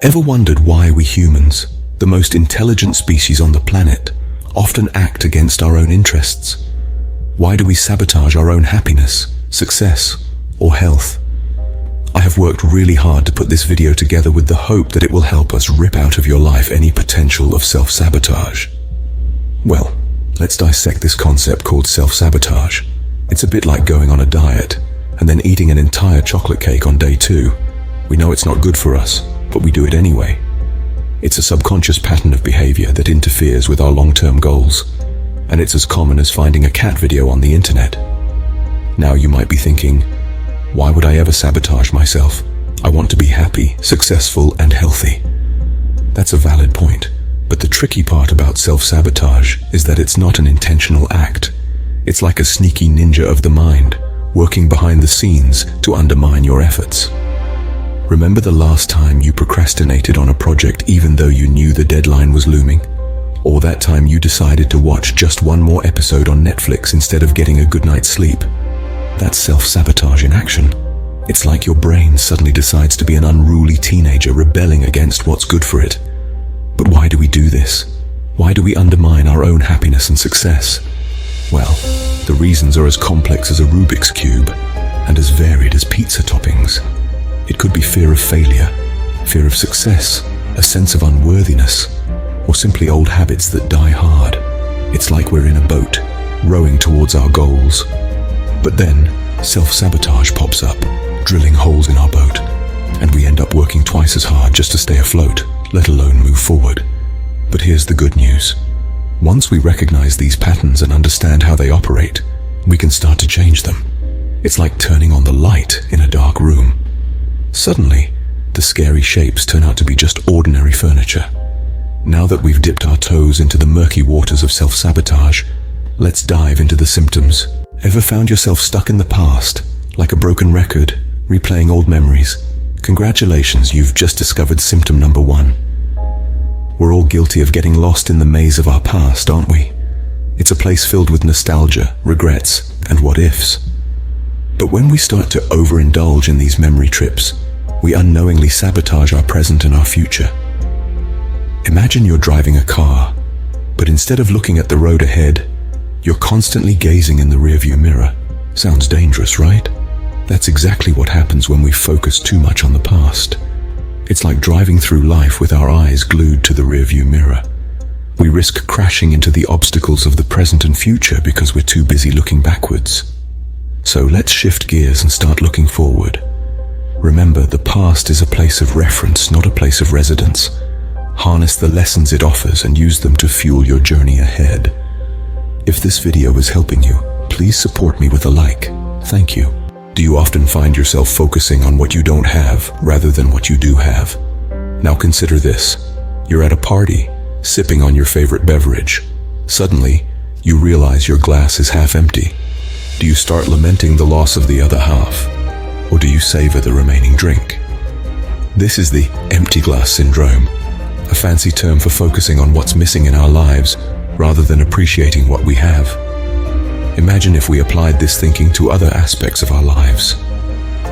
Ever wondered why we humans, the most intelligent species on the planet, often act against our own interests? Why do we sabotage our own happiness, success, or health? I have worked really hard to put this video together with the hope that it will help us rip out of your life any potential of self-sabotage. Well, let's dissect this concept called self-sabotage. It's a bit like going on a diet and then eating an entire chocolate cake on day 2. We know it's not good for us, but we do it anyway. It's a subconscious pattern of behavior that interferes with our long-term goals, and it's as common as finding a cat video on the internet. Now you might be thinking, why would I ever sabotage myself? I want to be happy, successful, and healthy. That's a valid point, but the tricky part about self-sabotage is that it's not an intentional act. It's like a sneaky ninja of the mind, working behind the scenes to undermine your efforts. Remember the last time you procrastinated on a project even though you knew the deadline was looming? Or that time you decided to watch just one more episode on Netflix instead of getting a good night's sleep? That's self-sabotage in action. It's like your brain suddenly decides to be an unruly teenager rebelling against what's good for it. But why do we do this? Why do we undermine our own happiness and success? Well, the reasons are as complex as a Rubik's Cube and as varied as pizza toppings. It could be fear of failure, fear of success, a sense of unworthiness, or simply old habits that die hard. It's like we're in a boat, rowing towards our goals. But then, self-sabotage pops up, drilling holes in our boat, and we end up working twice as hard just to stay afloat, let alone move forward. But here's the good news. Once we recognize these patterns and understand how they operate, we can start to change them. It's like turning on the light in a dark room. Suddenly, the scary shapes turn out to be just ordinary furniture. Now that we've dipped our toes into the murky waters of self-sabotage, let's dive into the symptoms. Ever found yourself stuck in the past, like a broken record, replaying old memories? Congratulations, you've just discovered symptom number 1. We're all guilty of getting lost in the maze of our past, aren't we? It's a place filled with nostalgia, regrets, and what-ifs. But when we start to overindulge in these memory trips, we unknowingly sabotage our present and our future. Imagine you're driving a car, but instead of looking at the road ahead, you're constantly gazing in the rearview mirror. Sounds dangerous, right? That's exactly what happens when we focus too much on the past. It's like driving through life with our eyes glued to the rearview mirror. We risk crashing into the obstacles of the present and future because we're too busy looking backwards. So let's shift gears and start looking forward. Remember, the past is a place of reference, not a place of residence. Harness the lessons it offers and use them to fuel your journey ahead. If this video is helping you, please support me with a like. Thank you. Do you often find yourself focusing on what you don't have rather than what you do have? Now consider this. You're at a party, sipping on your favorite beverage. Suddenly, you realize your glass is half empty. Do you start lamenting the loss of the other half? Or do you savor the remaining drink? This is the empty glass syndrome, a fancy term for focusing on what's missing in our lives rather than appreciating what we have. Imagine if we applied this thinking to other aspects of our lives.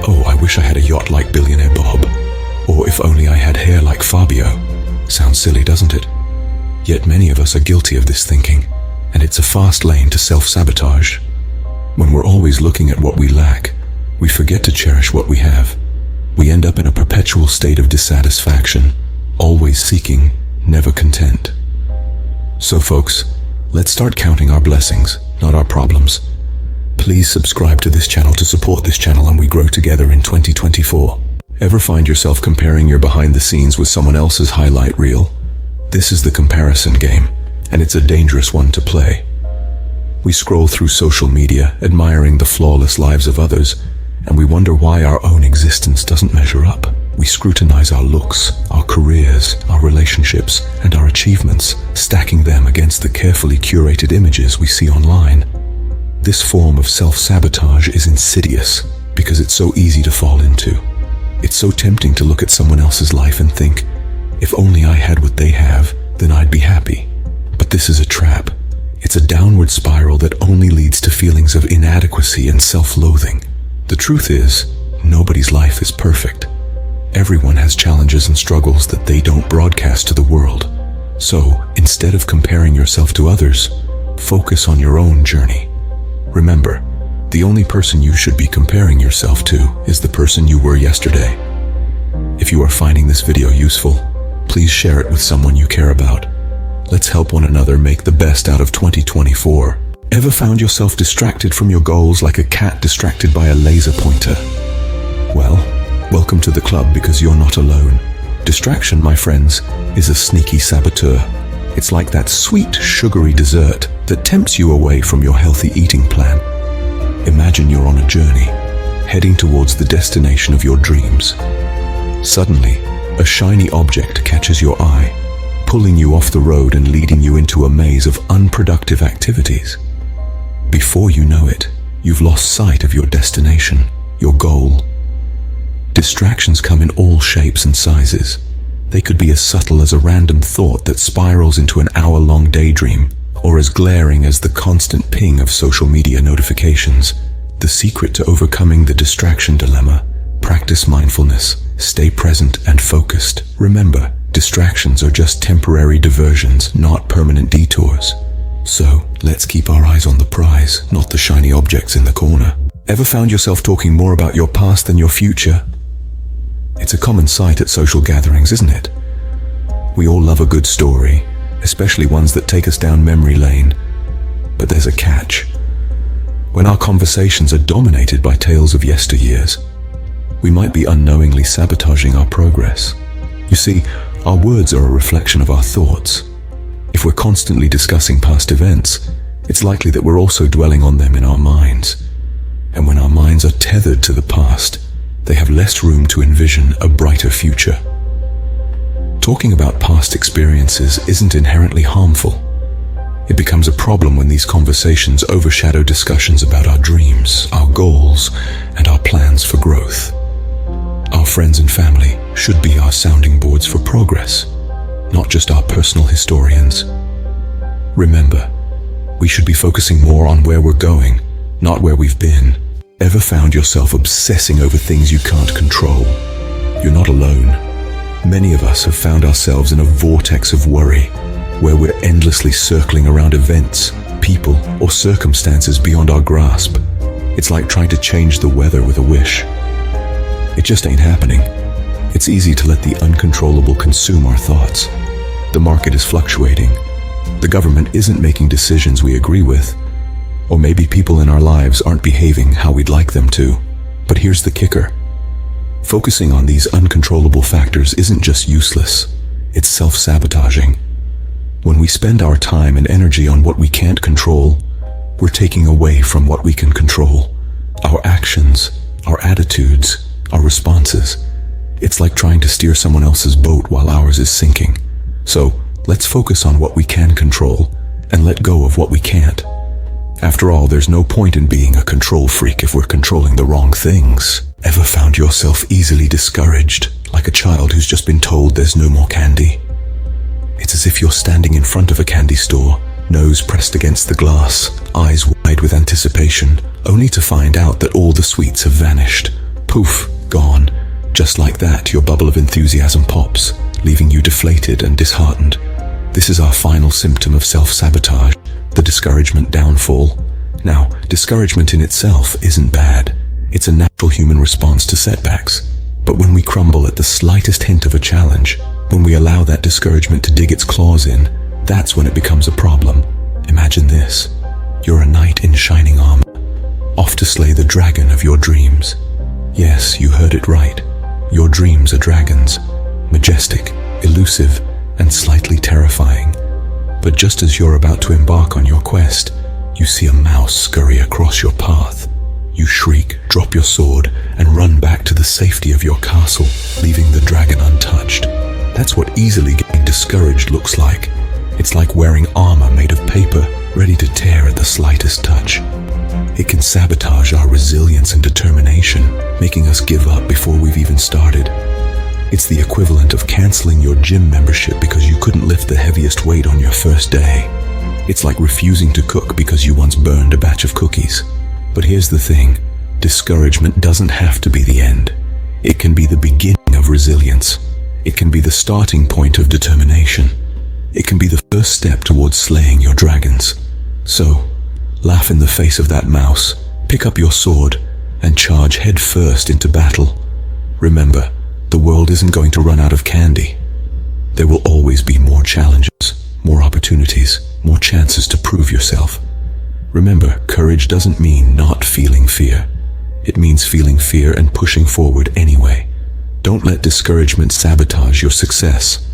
Oh, I wish I had a yacht like billionaire Bob. Or if only I had hair like Fabio. Sounds silly, doesn't it? Yet many of us are guilty of this thinking, and it's a fast lane to self-sabotage. When we're always looking at what we lack, we forget to cherish what we have. We end up in a perpetual state of dissatisfaction, always seeking, never content. So folks, let's start counting our blessings, not our problems. Please subscribe to this channel to support this channel and we grow together in 2024. Ever find yourself comparing your behind the scenes with someone else's highlight reel? This is the comparison game, and it's a dangerous one to play. We scroll through social media, admiring the flawless lives of others, and we wonder why our own existence doesn't measure up. We scrutinize our looks, our careers, our relationships, and our achievements, stacking them against the carefully curated images we see online. This form of self-sabotage is insidious because it's so easy to fall into. It's so tempting to look at someone else's life and think, if only I had what they have, then I'd be happy. But this is a trap. It's a downward spiral that only leads to feelings of inadequacy and self-loathing. The truth is, nobody's life is perfect. Everyone has challenges and struggles that they don't broadcast to the world. So, instead of comparing yourself to others, focus on your own journey. Remember, the only person you should be comparing yourself to is the person you were yesterday. If you are finding this video useful, please share it with someone you care about. Let's help one another make the best out of 2024. Ever found yourself distracted from your goals like a cat distracted by a laser pointer? Well, welcome to the club, because you're not alone. Distraction, my friends, is a sneaky saboteur. It's like that sweet, sugary dessert that tempts you away from your healthy eating plan. Imagine you're on a journey, heading towards the destination of your dreams. Suddenly, a shiny object catches your eye, pulling you off the road and leading you into a maze of unproductive activities. Before you know it, you've lost sight of your destination, your goal. Distractions come in all shapes and sizes. They could be as subtle as a random thought that spirals into an hour-long daydream, or as glaring as the constant ping of social media notifications. The secret to overcoming the distraction dilemma: practice mindfulness, stay present and focused. Remember, distractions are just temporary diversions, not permanent detours. So, let's keep our eyes on the prize, not the shiny objects in the corner. Ever found yourself talking more about your past than your future? It's a common sight at social gatherings, isn't it? We all love a good story, especially ones that take us down memory lane. But there's a catch. When our conversations are dominated by tales of yesteryears, we might be unknowingly sabotaging our progress. You see, our words are a reflection of our thoughts. If we're constantly discussing past events, it's likely that we're also dwelling on them in our minds. And when our minds are tethered to the past, they have less room to envision a brighter future. Talking about past experiences isn't inherently harmful. It becomes a problem when these conversations overshadow discussions about our dreams, our goals, and our plans for growth. Our friends and family should be our sounding boards for progress, not just our personal historians. Remember, we should be focusing more on where we're going, not where we've been. Ever found yourself obsessing over things you can't control? You're not alone. Many of us have found ourselves in a vortex of worry, where we're endlessly circling around events, people, or circumstances beyond our grasp. It's like trying to change the weather with a wish. It just ain't happening. It's easy to let the uncontrollable consume our thoughts. The market is fluctuating. The government isn't making decisions we agree with. Or maybe people in our lives aren't behaving how we'd like them to. But here's the kicker. Focusing on these uncontrollable factors isn't just useless, it's self-sabotaging. When we spend our time and energy on what we can't control, we're taking away from what we can control. Our actions, our attitudes, our responses. It's like trying to steer someone else's boat while ours is sinking. So, let's focus on what we can control and let go of what we can't. After all, there's no point in being a control freak if we're controlling the wrong things. Ever found yourself easily discouraged, like a child who's just been told there's no more candy? It's as if you're standing in front of a candy store, nose pressed against the glass, eyes wide with anticipation, only to find out that all the sweets have vanished. Poof, gone. Just like that, your bubble of enthusiasm pops, leaving you deflated and disheartened. This is our final symptom of self-sabotage, the discouragement downfall. Now, discouragement in itself isn't bad. It's a natural human response to setbacks. But when we crumble at the slightest hint of a challenge, when we allow that discouragement to dig its claws in, that's when it becomes a problem. Imagine this. You're a knight in shining armor, off to slay the dragon of your dreams. Yes, you heard it right. Your dreams are dragons, majestic, elusive, and slightly terrifying. But just as you're about to embark on your quest, you see a mouse scurry across your path. You shriek, drop your sword, and run back to the safety of your castle, leaving the dragon untouched. That's what easily getting discouraged looks like. It's like wearing armor made of paper, ready to tear at the slightest touch. It can sabotage our resilience and determination, making us give up before we've even started. It's the equivalent of canceling your gym membership because you couldn't lift the heaviest weight on your first day. It's like refusing to cook because you once burned a batch of cookies. But here's the thing, discouragement doesn't have to be the end. It can be the beginning of resilience. It can be the starting point of determination. It can be the first step towards slaying your dragons. So, laugh in the face of that mouse, pick up your sword, and charge head first into battle. Remember, the world isn't going to run out of candy. There will always be more challenges, more opportunities, more chances to prove yourself. Remember, courage doesn't mean not feeling fear. It means feeling fear and pushing forward anyway. Don't let discouragement sabotage your success.